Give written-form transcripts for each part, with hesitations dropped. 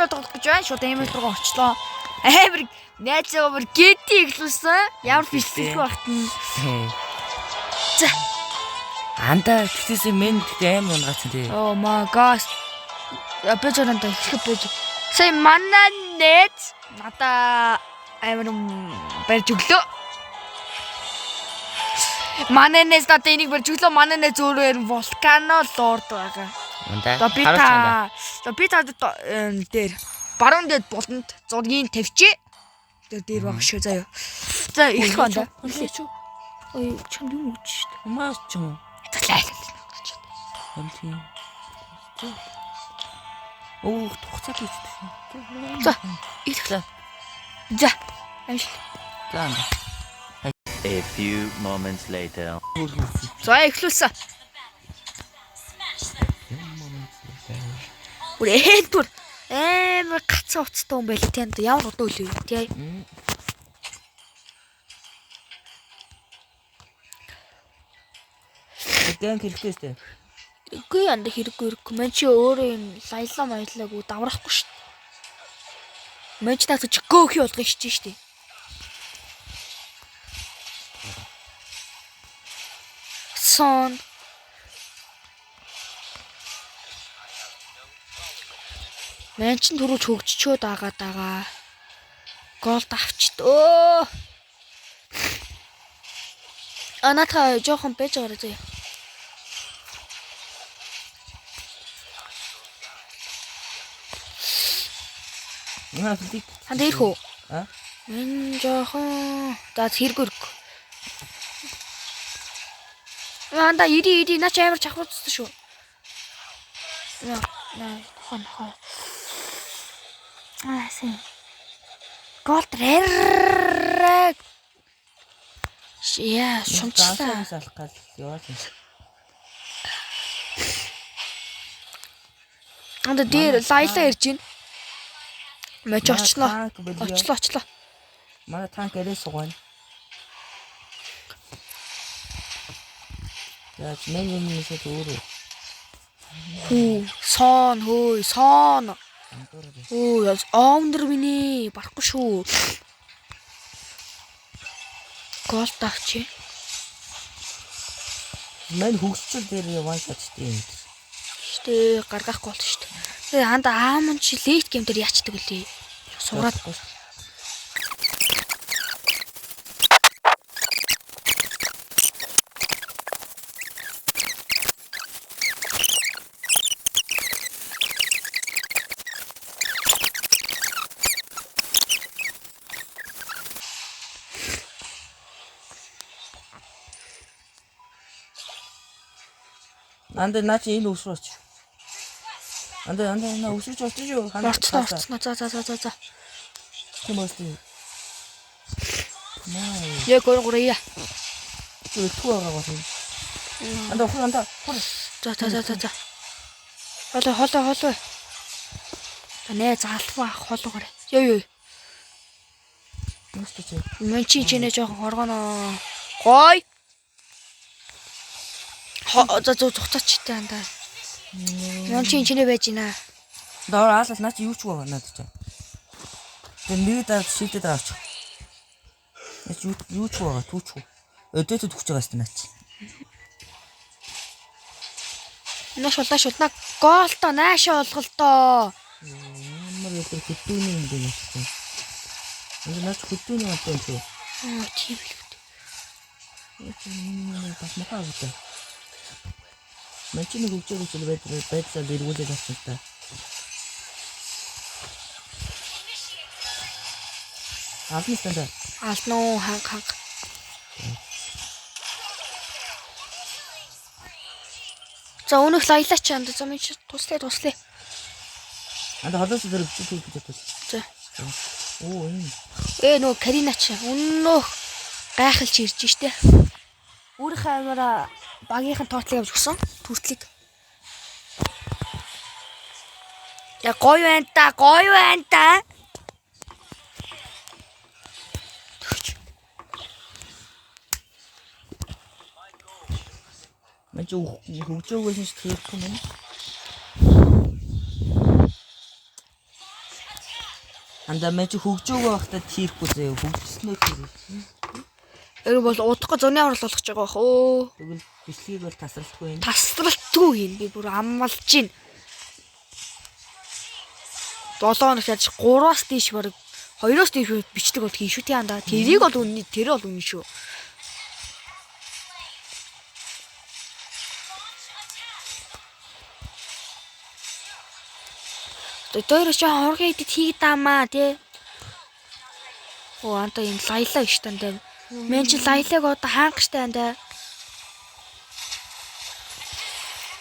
Ромеро тоглох гэж байна. Шууд Эмил руу очлоо. Амар найз over гети ихлүүлсэн. Ямар фишлэх багтана. За. Анда тэгтээсээ мен тэгтээ амар унгаач тий. Oh my gosh. Бэжэрэнтэй их бэж. Сая мананэт надаа амар барьж өглөө. Мананэс надаа энийг барьж өглөө. Мананэс өөрөө вулкано лорд байгаа. Анда. Би та дээр баруун дэд буланд зургийг тавьчээ. Дээр баг шүү заяа. За их хонда. Ой чанд юм уу ч. Маас ч юм. Таглаа. Хэмтий. Оо тугацаа хийчихсэн. За итгэл. За амш. За. A few moments later. За эхлүүлсэн. Үрээд бүр амар гацсан уцтай юм байл тэнд ямар удаа үлээ тий. Тэгэн хэрэгтэйстэй. Үгүй янда хэрэггүй. Мэн чи өөрөө юм лайлаа маялаагүй даврахгүй шүү дээ. Мэн чи таач гөөхий болгоно шүү дээ. Сон Мэн чин түрүүч хөгжчөө дагаа. Гол авчт. Өө. Анатха жоохон бэж ороо зөө. Ханд ирэх үү? Мэн жоохон за хэрэггүй. Анда ири наач амар чахварцсан шүү. Хон. Сэн. Голдрэр. Яа, шунчлаа. Салах гал яваад юм. Анда дээр лайлаа ирж байна. Мэж очлоо. Манай танк эрээ сугана. Яа, мен юмнээсээ өөрөө. Сон. Оо, оомдэр миний барахгүй шүү. Гол тавчи. Мен хөгсчл дээр яваа шаттай юм. Штэ гаргахгүй бол штэ. Тэгээ ханда аамн чи лейт гейм дээр яачдаг үлээ. Сураад. Анда наач энэ өсрөөч. Анда өсрөж очиж юу? Орцноо. За. Тэмээстэй. Яг гургурья. Түр байгаа юм. Анда. За. Холоо. Танэ заалфаа хоолгоорой. Ёо. Мөстэй. Мэн чи чинээ жоохон хоргоно. Гой. За зүгцаач та анда. Мэн чи чинээ байж гинэ. Доор аалал наач юу ч байгаа надад чам. Тэг нэг дараа шилдэд авч. Наач юу ч байгаа түүч. Өдөөд төгч байгаа сте наач. Шулна голто наашаа олголтоо. Ямар их хөдөөний юм бэ нэ. Энэ наач хөдөөний юм байна. Тийм л үү. Бас махаа гэдэг. Мэн чинь хөгжөөгч байдлаар дэргүүлээд авчихсан та. Алнастаа. Алнуу ханг. За өнөх лаялаач анд за минь туслая. Анда холоос дээр бичиж гэж бодсон. За. Оо энэ. Нөө Каринач өнөөх гайхалж ирж штэ. Өөрийнхөө амаараа багийнхан тоотлыг авч өгсөн. Төртлийг. Я гоё байна та. Мэн ч хөгжөөгөөс нь хийхгүй мэн. Андаа мэж хөгжөөгөө байхдаа тийхгүй заяа хөгжснөө тэр. Энэ бол удахгүй зуны аврал болгож байгаа бах өө. Тэгвэл бичлэгийг бол тасралтгүй юм. Тасралтгүй хийн би бүр аммалж гин. 7 хоног яаж 3-аас дээш бараг 2-оос дээш бичлэг бол хийн шүү тий андаа. Тэрийг бол үнэ тэр бол үнэ шүү. Тойроч хоргийн эдэд хийгдаамаа тий. Оо анда энэ лайлаа гэж тандаа. Мен чи лайлаг одоо хаангаштай андаа.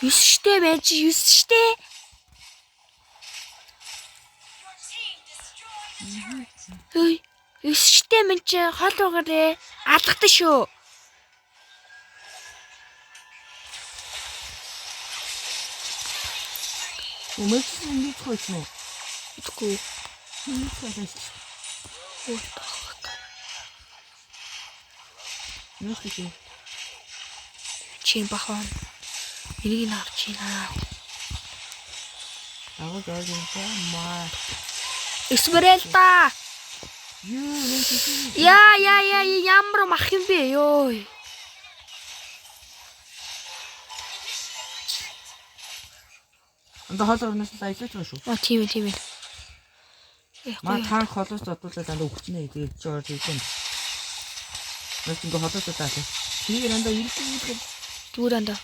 9 штэ мен чи 9 штэ. Хөөе 9 штэ мен чи хол байгаарэ. Алгадсан шүү. Өмөсөн нэг хойч нөө. Итгэв. Нэг хойч. Оо Нэг хойч. чин бахан. Энийг нь авч ийна. Агуу дөрөвдөө маа. Эсмералда. Юу Яа ямар мах юм бэ ёо. Анда хоол орноос лайлаач байгаа шүү. Тийм ээ. Маа танк холоос зодуулаад анда өгчнээ. Тэгээд Жорж ийм. Нас ингээ холоос зодаа. Тэгээд анда ирэх Зүгээр анда.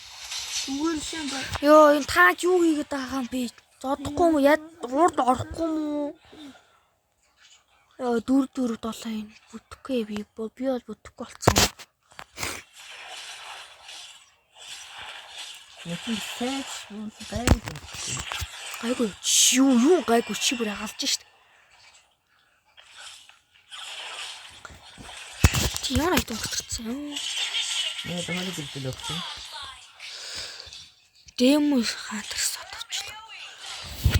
зүгээр шин ба. Ёо энэ танк юу хийгээд байгаа юм бэ? Зодохгүй юм яд урд орохгүй юм уу? Ёо 4 7 бүтэхгүй би бол бүтэхгүй болцсон. Яхин сэч Гайгүй юу гайгүй чи бүр хаалж шít. Чи яа нэг төгсөрсөн юм. нэ томны гэлтэл өгсөн. Дэмос хатарс оточлоо.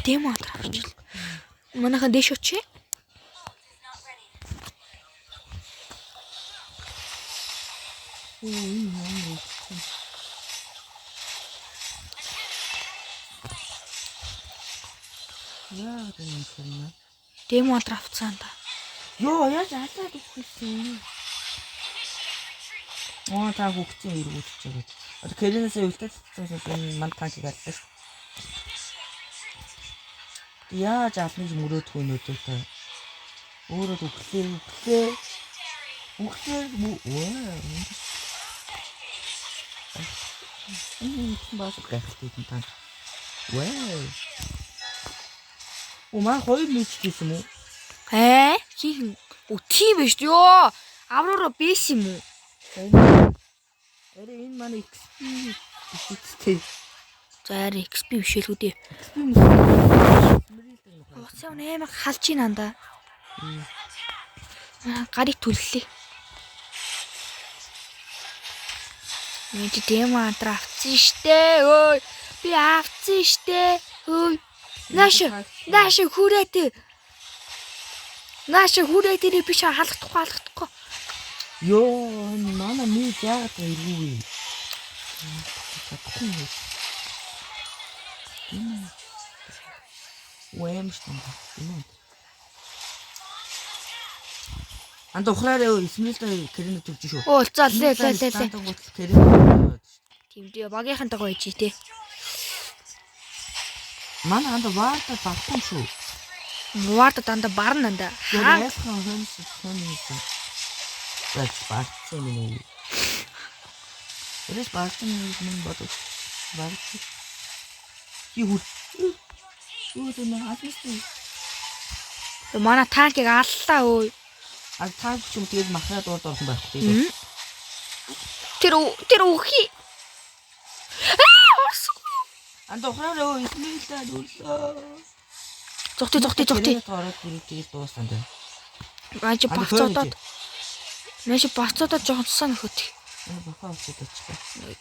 Демо хатарч. Манайхан дэш очие. Яа гэнэ. Демо трафцаанда. Ёо яаж алаад өгсөн. Оо та хөгцөн иргүүлж байгаа. Одоо Кэринээс өвлтөд манд танкийг аллаа. Яаж алныг мөрөөдгөө нөтөө та. Өөрөө өглөө. Баас гахтыг тань. Умаа хоёр мич гэсэн юм уу? Хийн. Тийм биш ёо. Авророо бэс юм уу? Арай энэ манай XP биштэй. За арай XP биш л үдээ. Уцаа нэмэг халж ийн анда. Гарыг түллээ. Энд демо антра авцсан штэ. Ой. Би авцсан штэ. Ой. Нааш хүрээтэй. Би чи халахдахгүй. Ёо, манай нэг яагаад иргүй. Уэмштай юм. Анда ухраараа Исмэлтэй Кэрин төгж шүү. Оо заллээ. Кэрин. Тийм дээ багийнхантайгаа байж тий. Манай анда ваарта багтсан шүү. Вард данда барна анда. Яасан хөнс. That's багтсан юм. Эрэс багтсан юм бодож. Багтсан. Юу нэ хатмистэй. Манай танкийг аллаа өө. А танк ч юм тэгээд махраад орсон байх тийм. Тэр үхий. Анда ухраараа Исмэлтэй дүүлээ. Зогти. Ороод тэгээд дууссан дээ. Яаж бацуудаад. Нэш бацуудаад жоохон цусаа нөхөт. Баха авчид очлоо.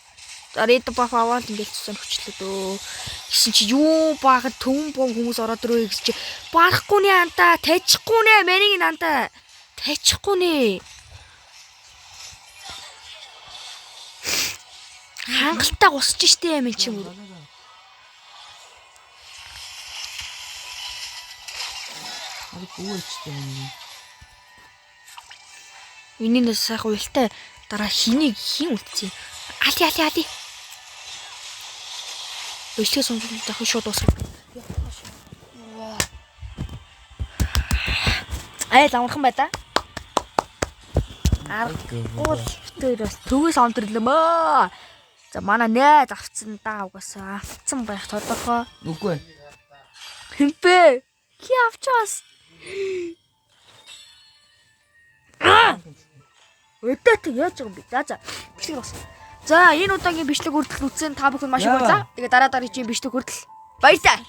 Арид баф аваад ингээд цусаа нөхчлөө дөө. Гэсэн чи юу баахад төм хүмүүс ороод ирөө гэж чи барахгүй нэ антаа, тажихгүй нэ мэнийг антаа. Тажихгүй нэ. Хангалттай гусч штэ юм чи мөр. Али гүйчтэй юм. Минийнээс сайхан уйлтай дараа хин үлдсэн. Али. Өчтгөө сонжуулж дахин шууд дуусах. Айл амархан бай да. Уул бүтээрээс төгөөс онтрлээ. За манай найз авцсан даа угаасаа авцсан байх тодорхой. Үгүй. Хэмпэ. Хи авчаас. Өдөөт яаж байгаа юм бэ? За бичлэг бас. За энэ удаагийн бичлэг хүртэл үзсэн та бүхэн маш их баярлалаа. Тэгээ дараа дараагийн бичлэг хүртэл баярлалаа.